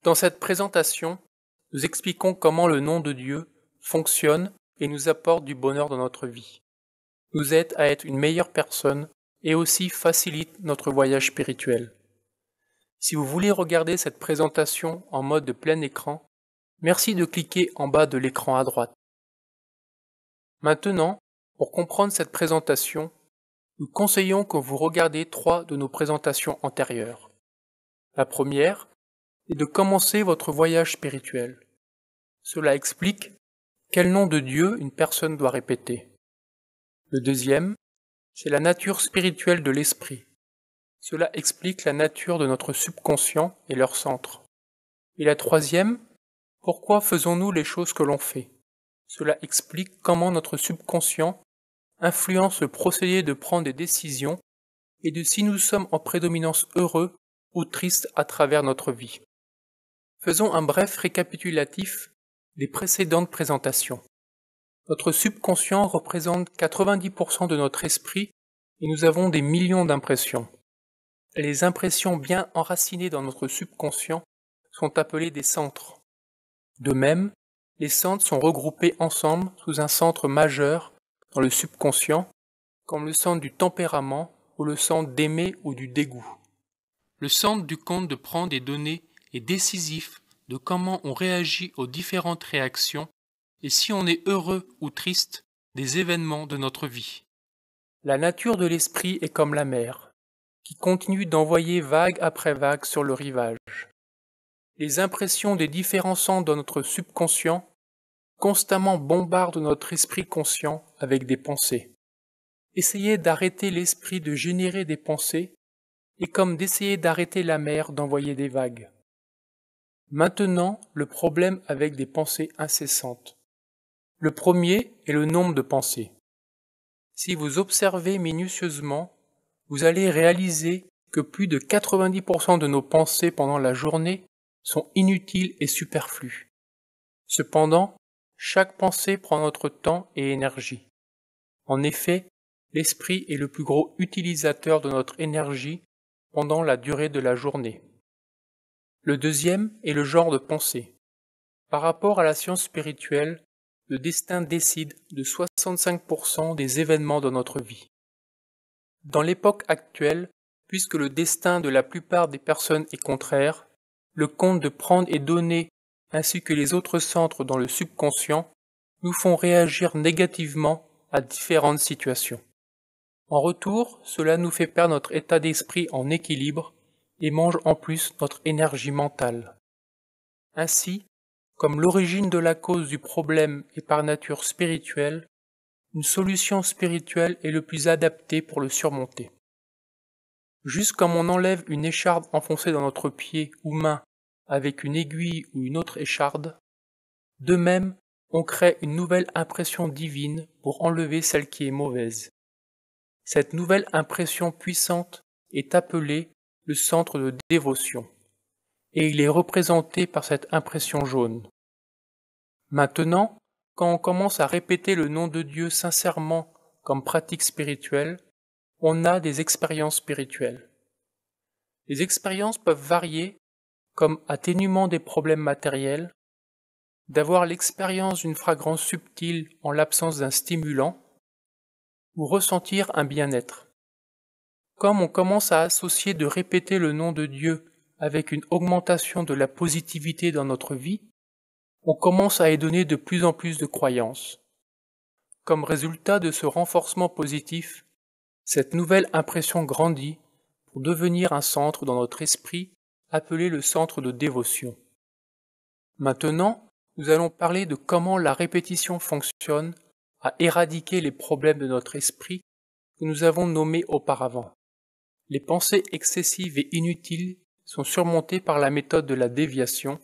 Dans cette présentation, nous expliquons comment le nom de Dieu fonctionne et nous apporte du bonheur dans notre vie, nous aide à être une meilleure personne et aussi facilite notre voyage spirituel. Si vous voulez regarder cette présentation en mode de plein écran, merci de cliquer en bas de l'écran à droite. Maintenant, pour comprendre cette présentation, nous conseillons que vous regardiez 3 de nos présentations antérieures. La première est de commencer votre voyage spirituel. Cela explique quel nom de Dieu une personne doit répéter. Le deuxième, c'est la nature spirituelle de l'esprit. Cela explique la nature de notre subconscient et leur centre. Et la troisième, pourquoi faisons-nous les choses que l'on fait? Cela explique comment notre subconscient influence le procédé de prendre des décisions et de si nous sommes en prédominance heureux ou tristes à travers notre vie. Faisons un bref récapitulatif des précédentes présentations. Notre subconscient représente 90% de notre esprit et nous avons des millions d'impressions. Les impressions bien enracinées dans notre subconscient sont appelées des centres. De même, les centres sont regroupés ensemble sous un centre majeur dans le subconscient, comme le centre du tempérament ou le centre d'aimer ou du dégoût. Le centre du compte de prendre des données est décisif de comment on réagit aux différentes réactions et si on est heureux ou triste des événements de notre vie. La nature de l'esprit est comme la mer, qui continue d'envoyer vague après vague sur le rivage. Les impressions des différents centres dans notre subconscient constamment bombardent notre esprit conscient avec des pensées. Essayez d'arrêter l'esprit de générer des pensées est comme d'essayer d'arrêter la mer d'envoyer des vagues. Maintenant, le problème avec des pensées incessantes. Le premier est le nombre de pensées. Si vous observez minutieusement, vous allez réaliser que plus de 90% de nos pensées pendant la journée sont inutiles et superflues. Cependant, chaque pensée prend notre temps et énergie. En effet, l'esprit est le plus gros utilisateur de notre énergie pendant la durée de la journée. Le deuxième est le genre de pensée. Par rapport à la science spirituelle, le destin décide de 65% des événements de notre vie. Dans l'époque actuelle, puisque le destin de la plupart des personnes est contraire, le compte de prendre et donner ainsi que les autres centres dans le subconscient nous font réagir négativement à différentes situations. En retour, cela nous fait perdre notre état d'esprit en équilibre et mange en plus notre énergie mentale. Ainsi, comme l'origine de la cause du problème est par nature spirituelle, une solution spirituelle est le plus adaptée pour le surmonter. Juste comme on enlève une écharde enfoncée dans notre pied ou main avec une aiguille ou une autre écharde, de même, on crée une nouvelle impression divine pour enlever celle qui est mauvaise. Cette nouvelle impression puissante est appelée le centre de dévotion, et il est représenté par cette impression jaune. Maintenant, quand on commence à répéter le nom de Dieu sincèrement comme pratique spirituelle, on a des expériences spirituelles. Les expériences peuvent varier, comme atténuement des problèmes matériels, d'avoir l'expérience d'une fragrance subtile en l'absence d'un stimulant, ou ressentir un bien-être. Comme on commence à associer de répéter le nom de Dieu avec une augmentation de la positivité dans notre vie, on commence à y donner de plus en plus de croyances. Comme résultat de ce renforcement positif, cette nouvelle impression grandit pour devenir un centre dans notre esprit appelé le centre de dévotion. Maintenant, nous allons parler de comment la répétition fonctionne à éradiquer les problèmes de notre esprit que nous avons nommés auparavant. Les pensées excessives et inutiles sont surmontées par la méthode de la déviation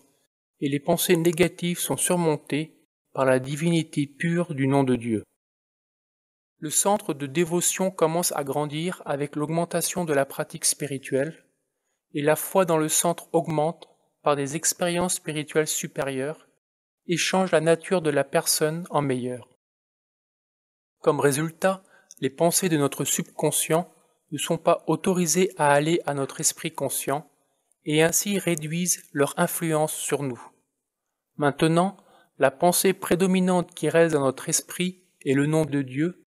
et les pensées négatives sont surmontées par la divinité pure du nom de Dieu. Le centre de dévotion commence à grandir avec l'augmentation de la pratique spirituelle et la foi dans le centre augmente par des expériences spirituelles supérieures et change la nature de la personne en meilleure. Comme résultat, les pensées de notre subconscient ne sont pas autorisées à aller à notre esprit conscient et ainsi réduisent leur influence sur nous. Maintenant, la pensée prédominante qui reste dans notre esprit est le nom de Dieu.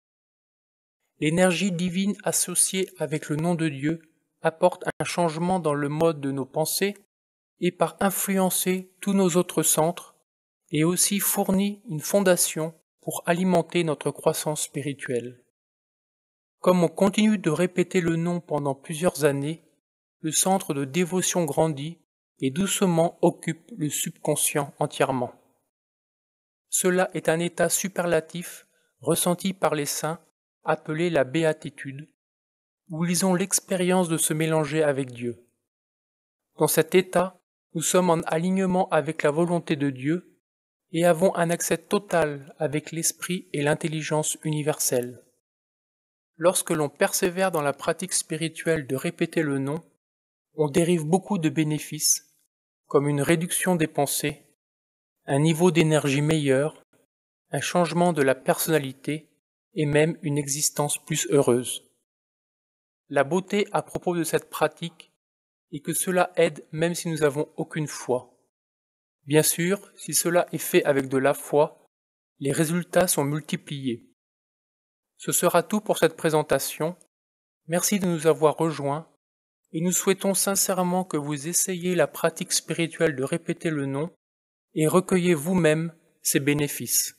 L'énergie divine associée avec le nom de Dieu apporte un changement dans le mode de nos pensées et par influencer tous nos autres centres, et aussi fournit une fondation pour alimenter notre croissance spirituelle. Comme on continue de répéter le nom pendant plusieurs années, le centre de dévotion grandit et doucement occupe le subconscient entièrement. Cela est un état superlatif ressenti par les saints appelé la béatitude, où ils ont l'expérience de se mélanger avec Dieu. Dans cet état, nous sommes en alignement avec la volonté de Dieu et avons un accès total avec l'esprit et l'intelligence universelle. Lorsque l'on persévère dans la pratique spirituelle de répéter le nom, on dérive beaucoup de bénéfices, comme une réduction des pensées, un niveau d'énergie meilleur, un changement de la personnalité et même une existence plus heureuse. La beauté à propos de cette pratique est que cela aide même si nous n'avons aucune foi. Bien sûr, si cela est fait avec de la foi, les résultats sont multipliés. Ce sera tout pour cette présentation. Merci de nous avoir rejoints et nous souhaitons sincèrement que vous essayiez la pratique spirituelle de répéter le nom et recueillez vous-même ses bénéfices.